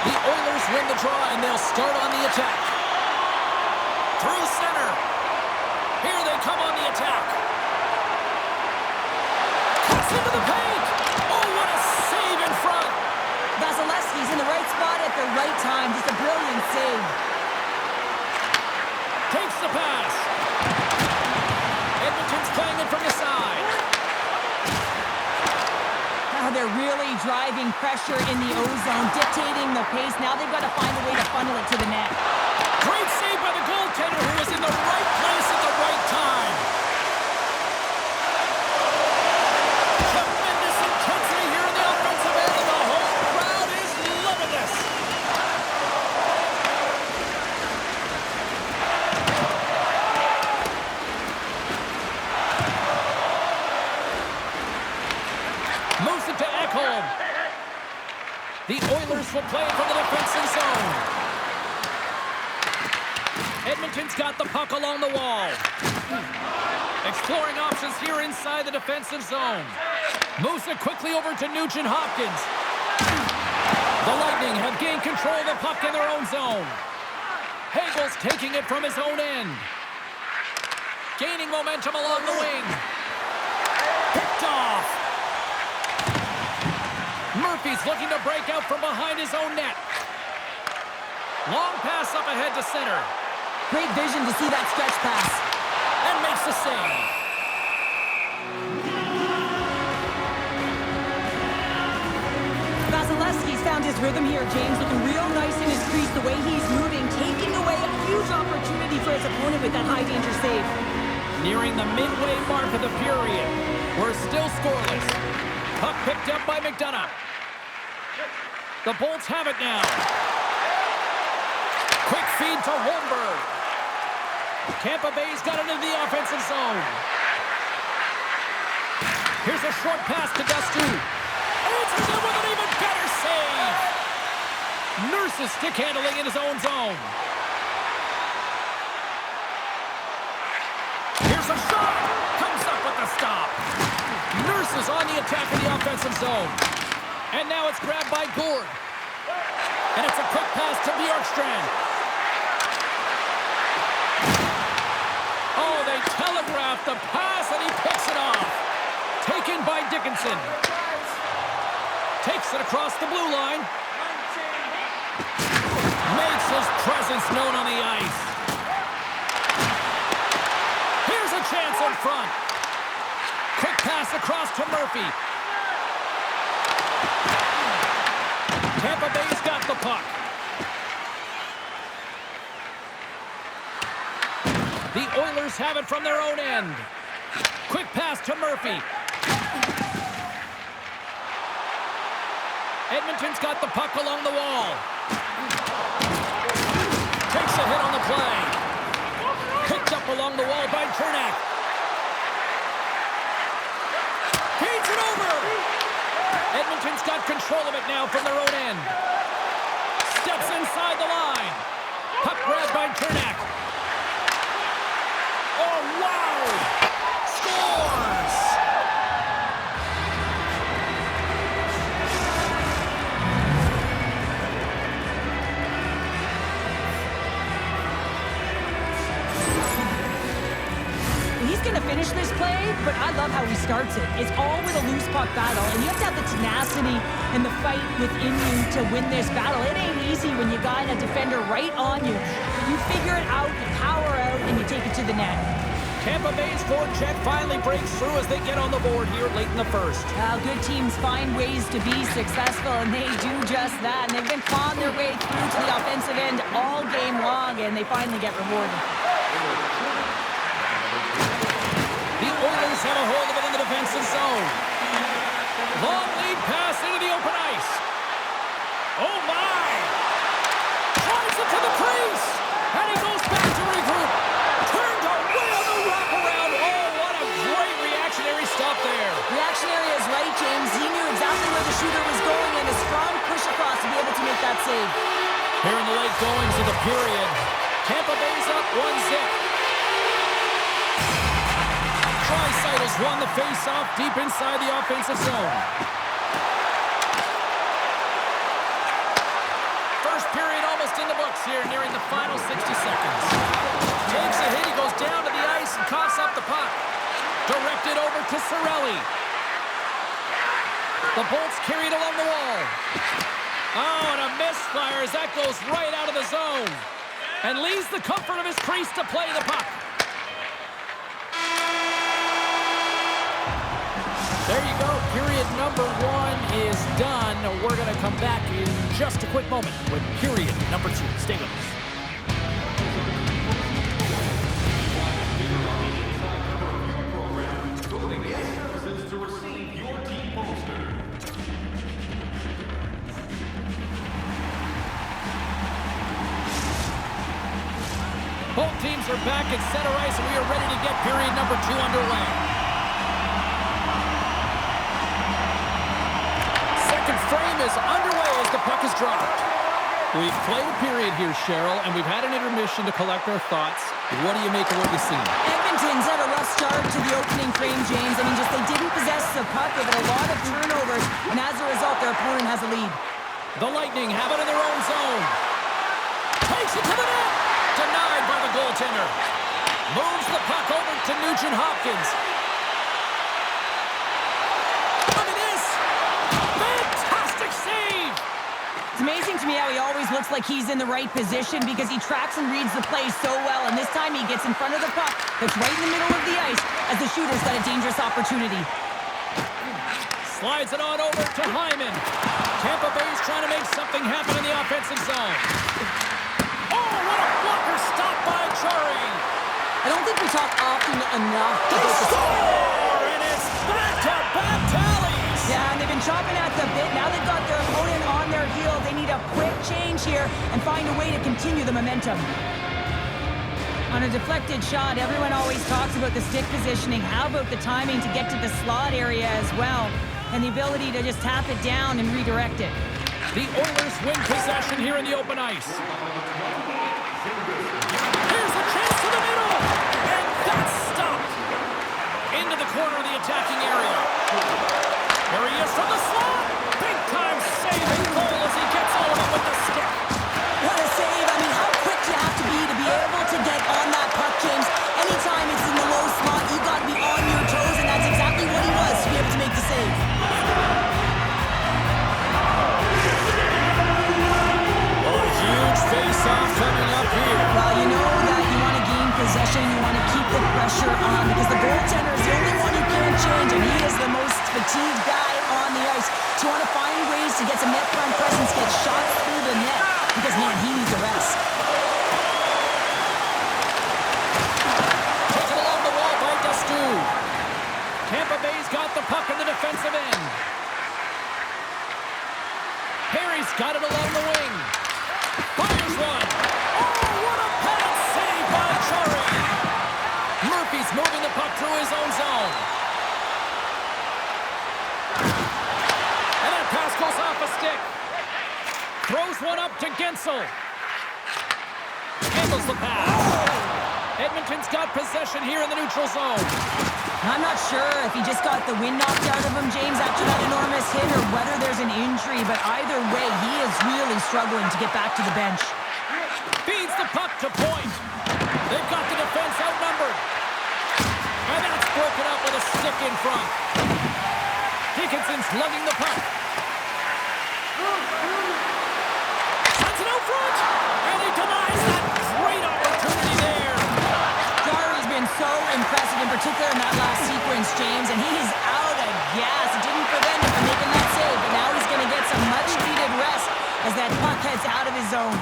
The Oilers win the draw, and they'll start on the attack. Through center. Here they come on the attack. Cuts into the paint. Oh, what a save in front. Vasilevsky's in the right spot at the right time. Just a brilliant save. Takes the pass. Edmonton's playing it from the side. Now they're really driving pressure in the O-zone, dictating the pace. Now they've got to find a way to funnel it to the net. Great save by the goaltender, who was in the right place at the right time. Tremendous intensity here in the offensive end, and the whole crowd is loving this. Moves it to Ekholm. The Oilers will play it from the defensive zone. Edmonton's got the puck along the wall. Exploring options here inside the defensive zone. Moves it quickly over to Nugent Hopkins. The Lightning have gained control of the puck in their own zone. Hagel's taking it from his own end. Gaining momentum along the wing. Picked off. Murphy's looking to break out from behind his own net. Long pass up ahead to center. Great vision to see that stretch pass. And makes the save. Vasilevsky's found his rhythm here, James. Looking real nice in his crease, the way he's moving, taking away a huge opportunity for his opponent with that high-danger save. Nearing the midway mark of the period. We're still scoreless. Puck picked up by McDonough. The Bolts have it now. Quick feed to Holmberg. Tampa Bay's got it into the offensive zone. Here's a short pass to Dustu. Answers it with an even better save. Nurse's stick handling in his own zone. Here's a shot. Comes up with the stop. Nurse is on the attack in the offensive zone. And now it's grabbed by Gourde. And it's a quick pass to Bjorkstrand. Oh, they telegraph the pass, and he picks it off. Taken by Dickinson. Takes it across the blue line. Makes his presence known on the ice. Here's a chance in front. Quick pass across to Murphy. Tampa Bay's got the puck. The Oilers have it from their own end. Quick pass to Murphy. Edmonton's got the puck along the wall. Takes a hit on the play. Picked up along the wall by Cernak. Feeds it over. Edmonton's got control of it now from their own end. Steps inside the line. Puck grabbed by Cernak. Oh, wow! Scores! He's going to finish this play, but I love how he starts it. It's all with a loose puck battle, and you have to have the tenacity and the fight within you to win this battle. It ain't easy when you got a defender right on you. You figure it out, you power out, and you take it to the net. Tampa Bay's forecheck finally breaks through as they get on the board here late in the first. Good teams find ways to be successful, and they do just that. And they've been clawing their way through to the offensive end all game long, and they finally get rewarded. The Oilers have a hold of it in the defensive zone. Long lead pass into the open ice. Oh, my! Tries it to the crease! And he goes back to regroup. Turned away on the wraparound. Oh, what a great reactionary stop there. Reactionary is right, James. He knew exactly where the shooter was going, and a strong push across to be able to make that save. Here in the late goings of the period, Tampa Bay's up 1-0. Draisaitl won the face-off deep inside the offensive zone. First period almost in the books here, nearing the final 60 seconds. Takes a hit, he goes down to the ice and coughs up the puck. Directed over to Cirelli. The Bolts carried along the wall. Oh, and a misfire as that goes right out of the zone. And leaves the comfort of his crease to play the puck. There you go. Period number 1 is done. We're going to come back in just a quick moment with period number 2. Stay with us. Both teams are back at center ice, and we are ready to get period number 2 underway. Second frame is underway as the puck is dropped. We've played a period here, Cheryl, and we've had an intermission to collect our thoughts. What do you make of what we've seen? Edmonton's had a rough start to the opening frame, James. I mean, just they didn't possess the puck. They've had a lot of turnovers, and as a result, their opponent has a lead. The Lightning have it in their own zone. Takes it to the net. Denied by the goaltender. Moves the puck over to Nugent Hopkins. Look at this. Fantastic save. It's amazing to me how he always looks like he's in the right position because he tracks and reads the play so well. And this time he gets in front of the puck that's right in the middle of the ice as the shooter's got a dangerous opportunity. Slides it on over to Hyman. Tampa Bay's trying to make something happen in the offensive zone. What a blocker stop by Chari. I don't think we talk often enough They about the score, and it's back-to-back tallies. Yeah, and they've been chopping at the bit. Now they've got their opponent on their heels. They need a quick change here and find a way to continue the momentum. On a deflected shot, everyone always talks about the stick positioning. How about the timing to get to the slot area as well? And the ability to just tap it down and redirect it. The Oilers win possession here in the open ice. Here's a chance to the middle. And that's stopped. Into the corner of the attacking area. There he is from the slot. Big time save and goal as he gets all of it with the stick. What a save. I mean, how quick you have to be able to get on that puck, James. Anytime it's in the low slot, you've got to be on your toes, and that's exactly what he was to be able to make the save. Huge face-off coming up here. Well, you know that you want to gain possession, you want to keep the pressure on because the goaltender is the only one who can't change, and he is the most fatigued guy on the ice. So you want to find ways to get some net front presence, get shots through the net because, man, he needs a rest. Taken along the wall by Destu. Tampa Bay's got the puck in the defensive end. Perry's got it along the wing. Fires one. Oh, what a pad save by Chari. Murphy's moving the puck through his own zone. And that pass goes off a stick. Throws one up to Gensel. Handles the pass. Edmonton's got possession here in the neutral zone. I'm not sure if he just got the wind knocked out of him, James, after that enormous hit, or whether there's an injury, but either way, he is really struggling to get back to the bench. Feeds the puck to point. They've got the defense outnumbered. And that's broken up with a stick in front. Dickinson's lugging the puck. Sends it out front. And he denies that great opportunity there. Chari's been so impressive, in particular in that last sequence, James, and he is out of gas. It didn't prevent him from making that save, but now he's going to get some much-needed rest as that puck heads out of his zone.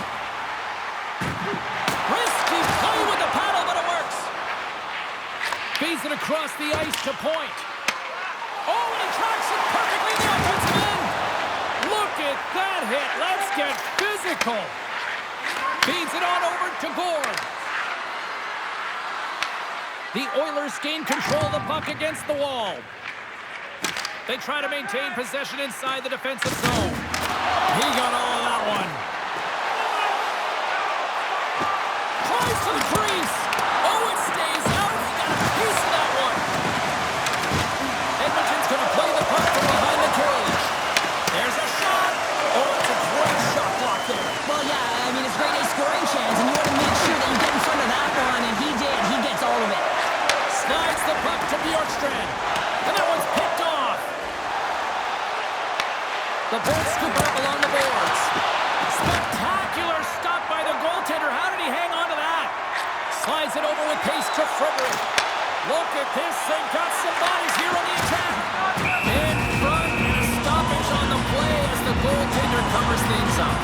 Risky play with the paddle, but it works. Feeds it across the ice to point. Oh, and he tracks it perfectly in the offensive end. Look at that hit. Let's get physical. Feeds it on over to Gord. The Oilers gain control of the puck against the wall. They try to maintain possession inside the defensive zone. He got all of that one. Tries to the crease. Oh, it stays out. He got a piece of that one. Edmonton's going to play the puck from behind the cage. There's a shot. Oh, it's a great shot block there. Well, yeah, both scoop up along the boards. Spectacular stop by the goaltender. How did he hang on to that? Slides it over with pace to Frederic. Look at this. They've got some bodies here on the attack. In front, and a stoppage on the play as the goaltender covers things up.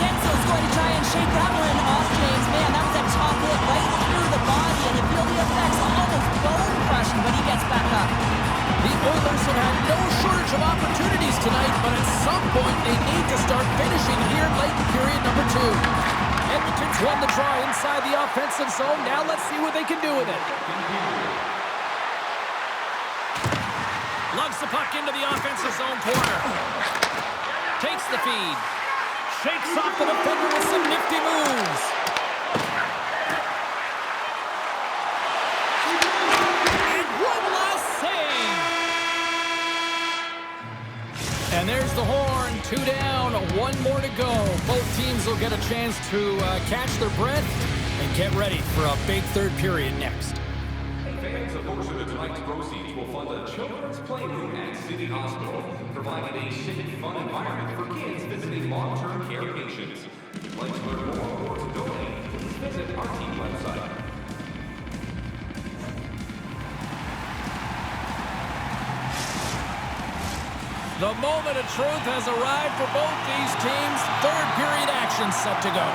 Yensel's going to try and shake that one off, James. Man, that was a top hit right through the body, and you feel the effects almost bone crushing, but he gets back up. The Oilers have had no shortage of opportunities tonight, but at some point they need to start finishing here late in period number 2. Edmonton's won the draw inside the offensive zone. Now let's see what they can do with it. Lugs the puck into the offensive zone corner. Takes the feed. Shakes off the defender with some nifty moves. And one last save. And there's the horn. 2 down, 1 more to go. Both teams will get a chance to catch their breath and get ready for a big third period next. Fans, a portion of tonight's proceeds will fund a children's playroom at City Hospital, providing a safe, fun environment for kids visiting long-term care patients. If you'd like to learn more or to donate, please visit our team website. The moment of truth has arrived for both these teams. Third period action set to go.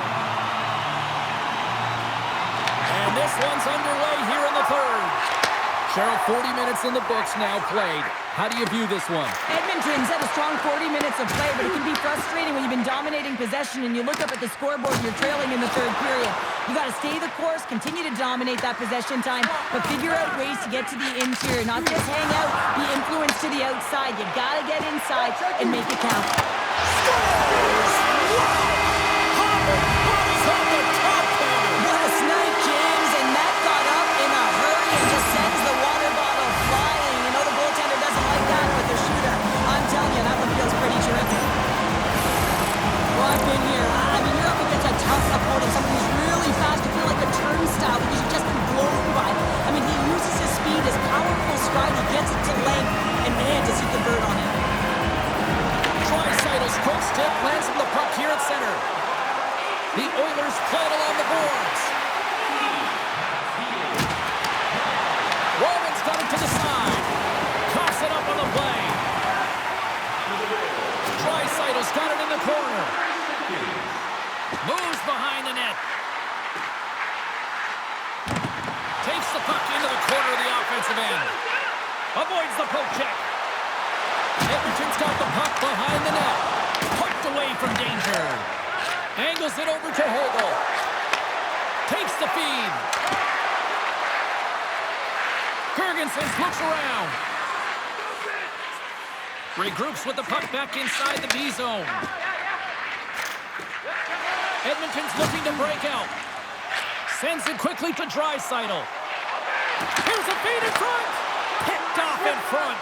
And this one's underway here in the third. Cheryl, 40 minutes in the books now played. How do you view this one? Edmonton's had a strong 40 minutes of play, but it can be frustrating when you've been dominating possession and you look up at the scoreboard and you're trailing in the third period. You got to stay the course, continue to dominate that possession time, but figure out ways to get to the interior, not just hang out, be influenced to the outside. You got to get inside and make it count. What a snipe, James, and that got up in a hurry and just sends the water bottle flying. You know the goaltender doesn't like that, but the shooter, I'm telling you, that one feels pretty terrific. Well, I've been here. I mean, you're up against a tough opponent, someone who's really fast. You feel like a turnstile because you've just been blown by. I mean, he uses his speed, his powerful stride, he gets it to length, and man, does he convert on it. Draisaitl's quick stick lands the puck here at center. The Oilers play it along the boards. Roman's got it to the side. Coughs it up on the play. Draisaitl's got it in the corner. Moves behind the net. Takes the puck into the corner of the offensive end. Avoids the poke check. Edmonton's got the puck behind the net. Poked away from danger. Angles it over to Hogel. Takes the feed. Girgensons looks around. Regroups with the puck back inside the D zone. Edmonton's looking to break out. Sends it quickly to Draisaitl. Here's a feed in front. Picked off in front.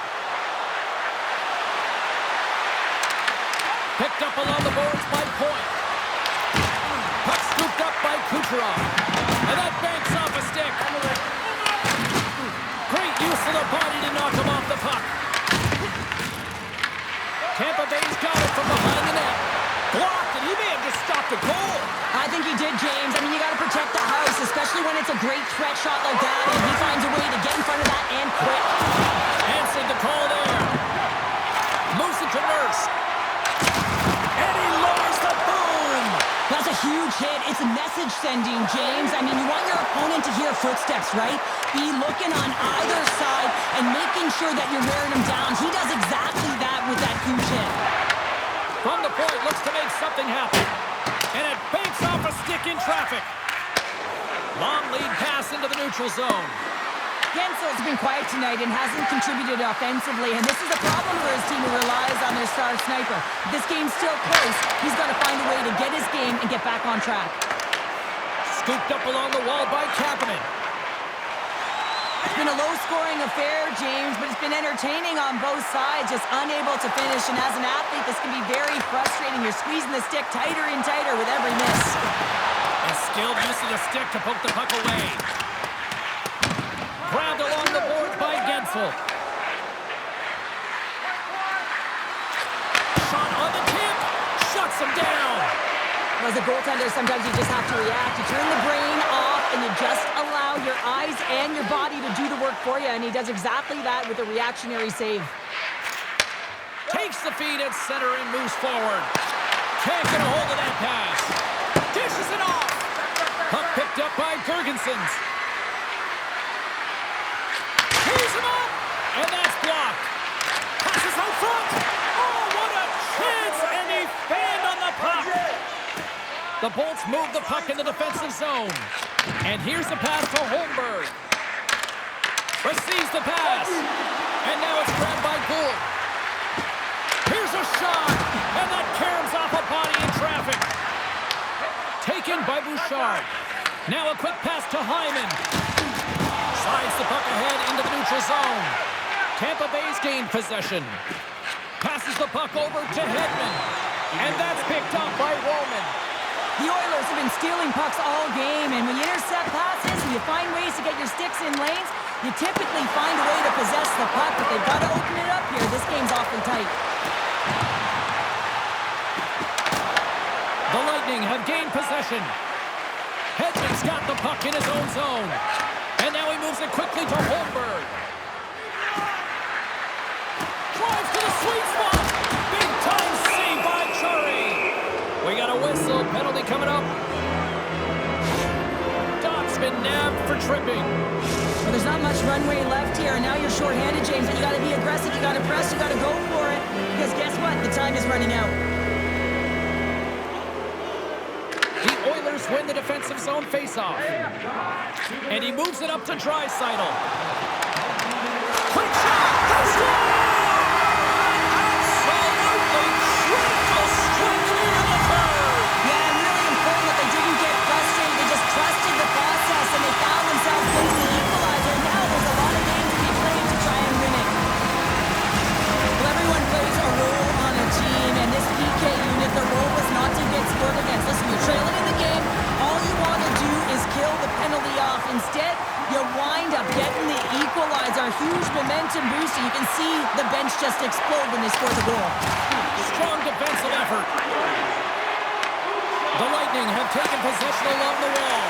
Picked up along the boards by Point. Puck scooped up by Kucherov. And that banks off a stick. Great use of the body to knock him off the puck. Tampa Bay's got it from behind the net. Blocked, and he may have just stopped a goal. I think he did, James. I mean, you got to protect the house, especially when it's a great threat shot like that, and he finds a way to get in front of that and quick. Answered the call there. Moves it to Nurse. And he lowers the boom. That's a huge hit. It's a message sending, James. I mean, you want your opponent to hear footsteps, right? Be looking on either side and making sure that you're wearing him down. He does exactly that with that huge hit. From the point, looks to make something happen. And it banks off a stick in traffic. Long lead pass into the neutral zone. Gensel's been quiet tonight and hasn't contributed offensively, and this is a problem for his team who relies on their star sniper. If this game's still close, he's got to find a way to get his game and get back on track. Scooped up along the wall by Kapanen. It's been a low-scoring affair, James, but it's been entertaining on both sides, just unable to finish, and as an athlete, this can be very frustrating. You're squeezing the stick tighter and tighter with every miss. A skilled use of the stick to poke the puck away. Grabbed along the boards by Gensel. knocks him down. As a goaltender, sometimes you just have to react. You turn the brain off and you just allow your eyes and your body to do the work for you, and he does exactly that with a reactionary save. Takes the feed at center and moves forward. Can't get a hold of that pass. Dishes it off. Puck picked up by Girgensons. Tees him up, and that's blocked. Passes out front. Oh, what a chance, and he fanned on the puck. The Bolts move the puck in the defensive zone. And here's the pass to Holmberg. Receives the pass. And now it's grabbed by Gould. Here's a shot. And that caroms off a body in traffic. Taken by Bouchard. Now a quick pass to Hyman. Slides the puck ahead into the neutral zone. Tampa Bay's gained possession. Passes the puck over to Hedman. And that's picked up by Roman. The Oilers have been stealing pucks all game, and when you intercept passes and you find ways to get your sticks in lanes, you typically find a way to possess the puck, but they've got to open it up here. This game's awfully tight. The Lightning have gained possession. Hedman's got the puck in his own zone. And now he moves it quickly to Holmberg. Drives to the sweet spot. Big time save by Chari. We got a whistle. Penalty coming up. Doc's been nabbed for tripping. Well, there's not much runway left here, and now you're shorthanded, James, and you got to be aggressive. You got to press. You got to go for it. Because guess what? The time is running out. The Oilers win the defensive zone faceoff. And he moves it up to Draisaitl. Quick shot! They score! Absolutely triple strike here in the third! Yeah, and really important that they didn't get frustrated. They just trusted the process, and they found themselves winning the equalizer. Now there's a lot of games to be played to try and win it. Well, everyone plays a role on a team, and this PK unit, their role was not to get scored against. Listen, you're trailing in the game. All you want to do is kill the penalty off. Instead, you wind up getting the equalizer. Huge momentum boost, and you can see the bench just explode when they score the goal. Strong defensive effort. The Lightning have taken possession along the wall.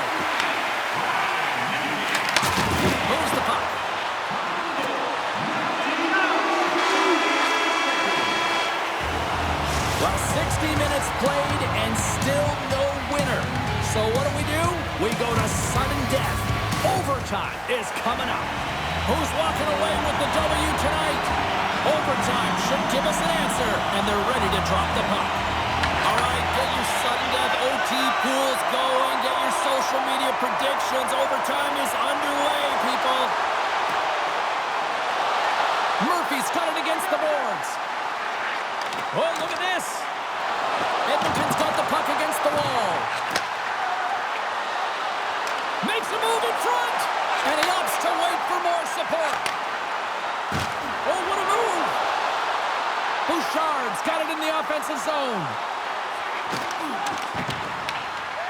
Moves the puck. Well, 60 minutes played and still no winner. So what do? We go to sudden death. Overtime is coming up. Who's walking away with the W tonight? Overtime should give us an answer, and they're ready to drop the puck. All right, get your sudden death OT pools going. Get your social media predictions. Overtime is underway, people. Murphy's got it against the boards. Oh, look at this. Edmonton's got the puck against the wall. Makes a move in front. And he opts to wait for more support. Oh, what a move. Bouchard's got it in the offensive zone.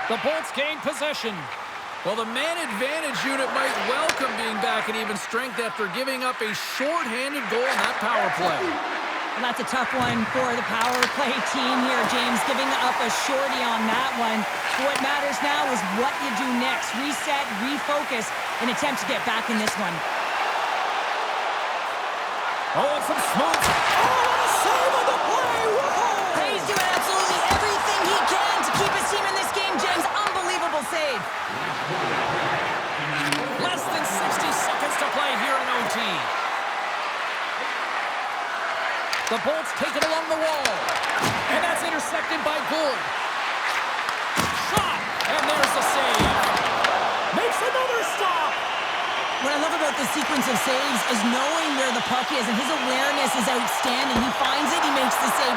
The Bolts gain possession. Well, the man advantage unit might welcome being back at even strength after giving up a shorthanded goal in that power play. And that's a tough one for the power play team here, James, giving up a shorty on that one. What matters now is what you do next. Reset, refocus, and attempt to get back in this one. Oh, and some smooth. Oh, what a save on the play! Whoa! He's doing absolutely everything he can to keep his team in this game, James. Unbelievable save. Less than 60 seconds to play here in OT. The Bolts take it along the wall. And that's intercepted by Gould. Shot! And there's the save. Makes another stop. What I love about this sequence of saves is knowing where the puck is, and his awareness is outstanding. He finds it, he makes the save.